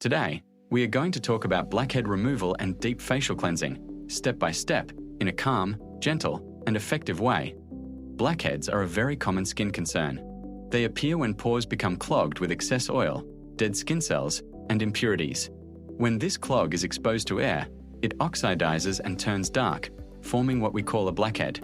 Today, we are going to talk about blackhead removal and deep facial cleansing, step by step, in a calm, gentle, and effective way. Blackheads are a very common skin concern. They appear when pores become clogged with excess oil, dead skin cells, and impurities. When this clog is exposed to air, it oxidizes and turns dark, forming what we call a blackhead.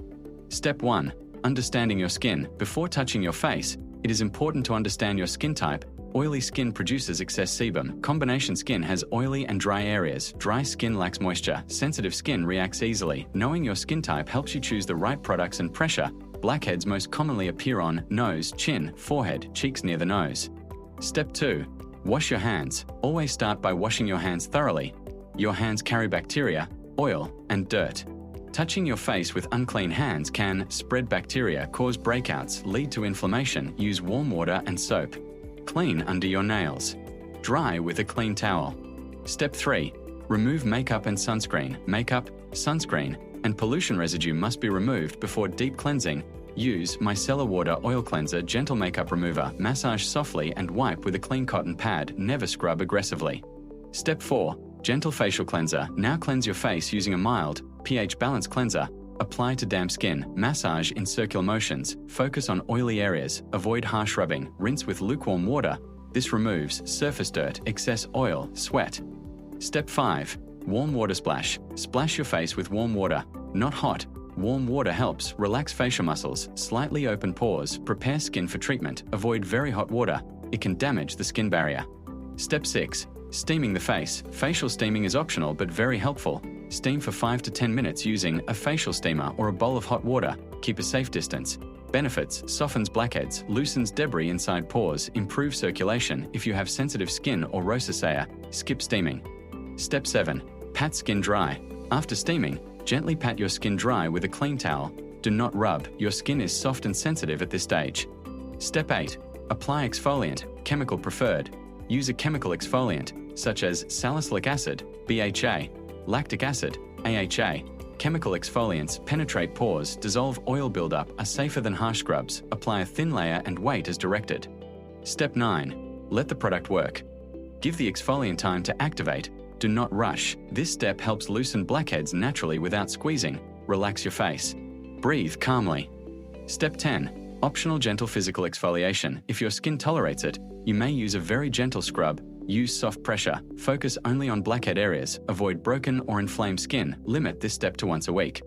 Step 1. Understanding your skin. Before touching your face, it is important to understand your skin type. Oily skin produces excess sebum. Combination skin has oily and dry areas. Dry skin lacks moisture. Sensitive skin reacts easily. Knowing your skin type helps you choose the right products and pressure. Blackheads most commonly appear on nose, chin, forehead, cheeks near the nose. Step 2. Wash your hands. Always start by washing your hands thoroughly. Your hands carry bacteria, oil, and dirt. Touching your face with unclean hands can spread bacteria, cause breakouts, lead to inflammation. Use warm water and soap. Clean under your nails. Dry with a clean towel. Step 3. Remove makeup and sunscreen. Makeup, sunscreen, and pollution residue must be removed before deep cleansing. Use micellar water oil cleanser, gentle makeup remover. Massage softly and wipe with a clean cotton pad. Never scrub aggressively. Step 4. Gentle facial cleanser. Now cleanse your face using a mild, pH balanced cleanser. Apply to damp skin. Massage in circular motions. Focus on oily areas. Avoid harsh rubbing. Rinse with lukewarm water. This removes surface dirt, excess oil, sweat. Step 5. Warm water splash. Splash your face with warm water. Not hot. Warm water helps relax facial muscles, slightly open pores, prepare skin for treatment. Avoid very hot water. It can damage the skin barrier. Step 6. Steaming the face. Facial steaming is optional but very helpful. Steam for 5 to 10 minutes using a facial steamer or a bowl of hot water. Keep a safe distance. Benefits: softens blackheads, loosens debris inside pores, improves circulation. If you have sensitive skin or rosacea, skip steaming. Step 7. Pat skin dry. After steaming, gently pat your skin dry with a clean towel. Do not rub. Your skin is soft and sensitive at this stage. Step 8. Apply exfoliant, chemical preferred. Use a chemical exfoliant, such as salicylic acid, BHA, lactic acid, AHA. Chemical exfoliants penetrate pores, dissolve oil buildup, are safer than harsh scrubs. Apply a thin layer and wait as directed. Step 9. Let the product work. Give the exfoliant time to activate. Do not rush. This step helps loosen blackheads naturally without squeezing. Relax your face. Breathe calmly. Step 10. Optional gentle physical exfoliation. If your skin tolerates it, you may use a very gentle scrub. Use soft pressure. Focus only on blackhead areas. Avoid broken or inflamed skin. Limit this step to once a week.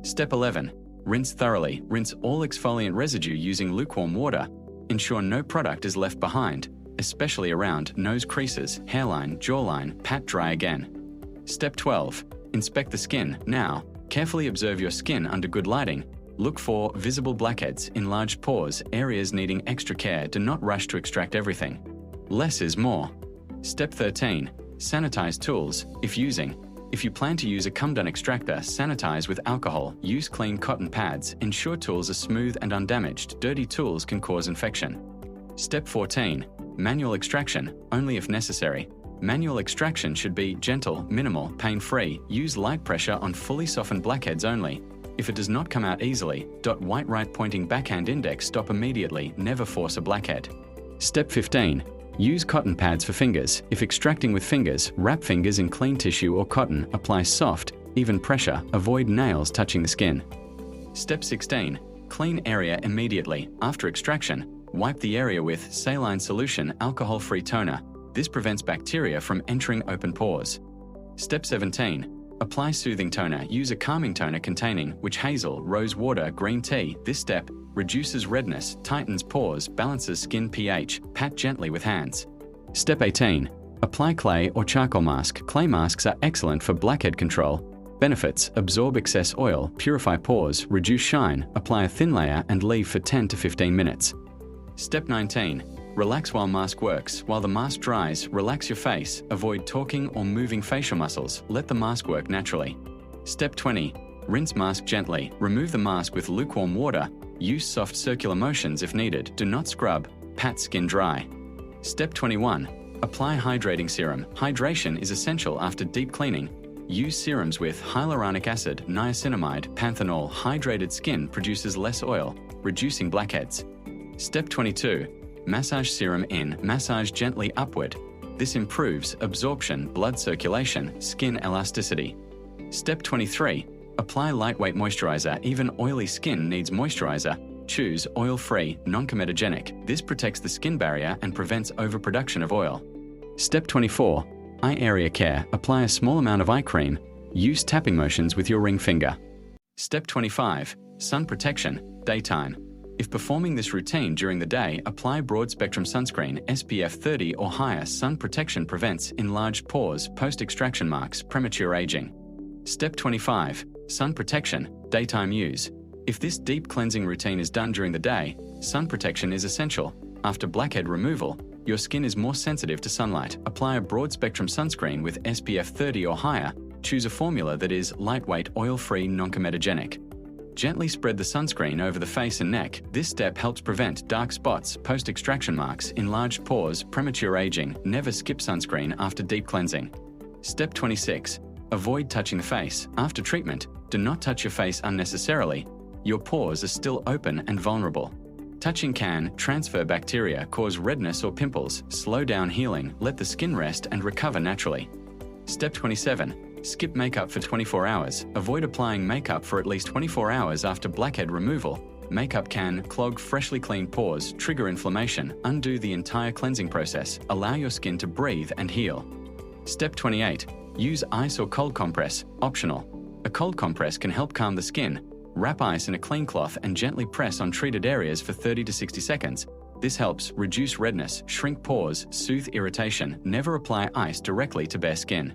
Step 11. Rinse thoroughly. Rinse all exfoliant residue using lukewarm water. Ensure no product is left behind, especially around nose creases, hairline, jawline. Pat dry again. Step 12. Inspect the skin. Now, carefully observe your skin under good lighting. Look for visible blackheads, enlarged pores, areas needing extra care. Do not rush to extract everything. Less is more. Step 13. Sanitize tools, if using. If you plan to use a cum-done extractor, sanitize with alcohol. Use clean cotton pads. Ensure tools are smooth and undamaged. Dirty tools can cause infection. Step 14. Manual extraction, only if necessary. Manual extraction should be gentle, minimal, pain-free. Use light pressure on fully softened blackheads only. If it does not come out easily, white right pointing backhand index. Stop immediately. Never force a blackhead. Step 15. Use cotton pads for fingers. If extracting with fingers, wrap fingers in clean tissue or cotton. Apply soft, even pressure. Avoid nails touching the skin. Step 16. Clean area immediately. After extraction, wipe the area with saline solution, alcohol-free toner. This prevents bacteria from entering open pores. Step 17. Apply soothing toner. Use a calming toner containing witch hazel, rose water, green tea. This step reduces redness, tightens pores, balances skin pH. Pat gently with hands. Step 18. Apply clay or charcoal mask. Clay masks are excellent for blackhead control. Benefits: absorb excess oil, purify pores, reduce shine. Apply a thin layer and leave for 10 to 15 minutes. Step 19. Relax while mask works. While the mask dries, relax your face. Avoid talking or moving facial muscles. Let the mask work naturally. Step 20. Rinse mask gently. Remove the mask with lukewarm water. Use soft circular motions if needed. Do not scrub. Pat skin dry. Step 21. Apply hydrating serum. Hydration is essential after deep cleaning. Use serums with hyaluronic acid, niacinamide, panthenol. Hydrated skin produces less oil, reducing blackheads. Step 22. Massage serum in. Massage gently upward. This improves absorption, blood circulation, skin elasticity. Step 23. Apply lightweight moisturizer. Even oily skin needs moisturizer. Choose oil-free, non-comedogenic. This protects the skin barrier and prevents overproduction of oil. Step 24. Eye area care. Apply a small amount of eye cream. Use tapping motions with your ring finger. Step 25. Sun protection, daytime. If performing this routine during the day, apply broad-spectrum sunscreen. SPF 30 or higher. Sun protection prevents enlarged pores, post-extraction marks, premature aging. Step 25. Sun protection, daytime use. If this deep cleansing routine is done during the day, sun protection is essential. After blackhead removal, your skin is more sensitive to sunlight. Apply a broad-spectrum sunscreen with SPF 30 or higher. Choose a formula that is lightweight, oil-free, non-comedogenic. Gently spread the sunscreen over the face and neck. This step helps prevent dark spots, post-extraction marks, enlarged pores, premature aging. Never skip sunscreen after deep cleansing. Step 26. Avoid touching the face. After treatment, do not touch your face unnecessarily. Your pores are still open and vulnerable. Touching can transfer bacteria, cause redness or pimples, slow down healing. Let the skin rest and recover naturally. Step 27. Skip makeup for 24 hours. Avoid applying makeup for at least 24 hours after blackhead removal. Makeup can clog freshly cleaned pores, trigger inflammation, undo the entire cleansing process. Allow your skin to breathe and heal. Step 28. Use ice or cold compress, optional. A cold compress can help calm the skin. Wrap ice in a clean cloth and gently press on treated areas for 30 to 60 seconds. This helps reduce redness, shrink pores, soothe irritation. Never apply ice directly to bare skin.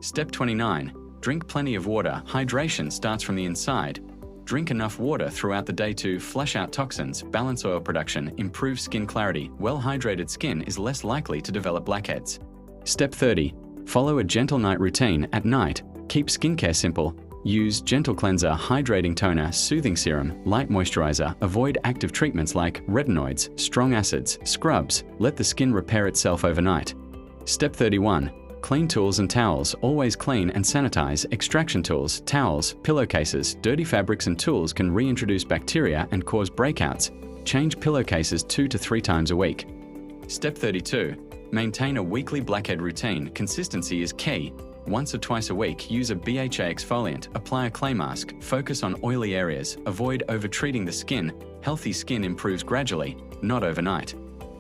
Step 29. Drink plenty of water. Hydration starts from the inside. Drink enough water throughout the day to flush out toxins, balance oil production, improve skin clarity. Well-hydrated skin is less likely to develop blackheads. Step 30. Follow a gentle night routine. At night, keep skincare simple. Use gentle cleanser, hydrating toner, soothing serum, light moisturizer. Avoid active treatments like retinoids, strong acids, scrubs. Let the skin repair itself overnight. Step 31. Clean tools and towels. Always clean and sanitize. Extraction tools, towels, pillowcases, dirty fabrics and tools can reintroduce bacteria and cause breakouts. Change pillowcases 2 to 3 times a week. Step 32. Maintain a weekly blackhead routine. Consistency is key. Once or twice a week, use a BHA exfoliant. Apply a clay mask. Focus on oily areas. Avoid over-treating the skin. Healthy skin improves gradually, not overnight.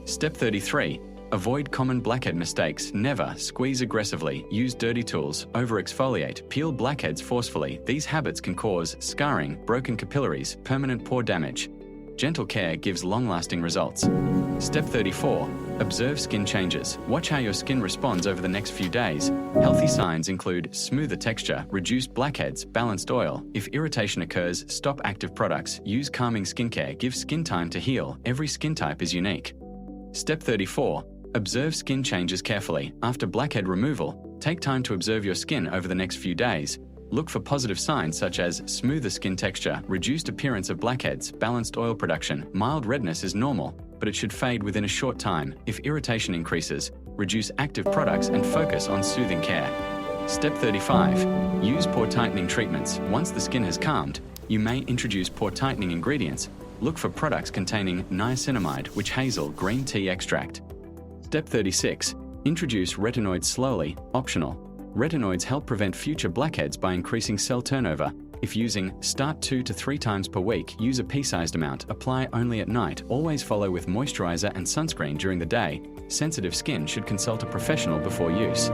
Step 33. Avoid common blackhead mistakes. Never squeeze aggressively. Use dirty tools. Over-exfoliate. Peel blackheads forcefully. These habits can cause scarring, broken capillaries, permanent pore damage. Gentle care gives long-lasting results. Step 34. Observe skin changes. Watch how your skin responds over the next few days. Healthy signs include smoother texture, reduced blackheads, balanced oil. If irritation occurs, stop active products. Use calming skincare. Give skin time to heal. Every skin type is unique. Step 34. Observe skin changes carefully. After blackhead removal, take time to observe your skin over the next few days. Look for positive signs such as smoother skin texture, reduced appearance of blackheads, balanced oil production. Mild redness is normal, but it should fade within a short time. If irritation increases, reduce active products and focus on soothing care. Step 35. Use pore tightening treatments. Once the skin has calmed, you may introduce pore tightening ingredients. Look for products containing niacinamide, witch hazel, green tea extract. Step 36. Introduce retinoids slowly, optional. Retinoids help prevent future blackheads by increasing cell turnover. If using, start 2 to 3 times per week. Use a pea-sized amount. Apply only at night. Always follow with moisturizer and sunscreen during the day. Sensitive skin should consult a professional before use.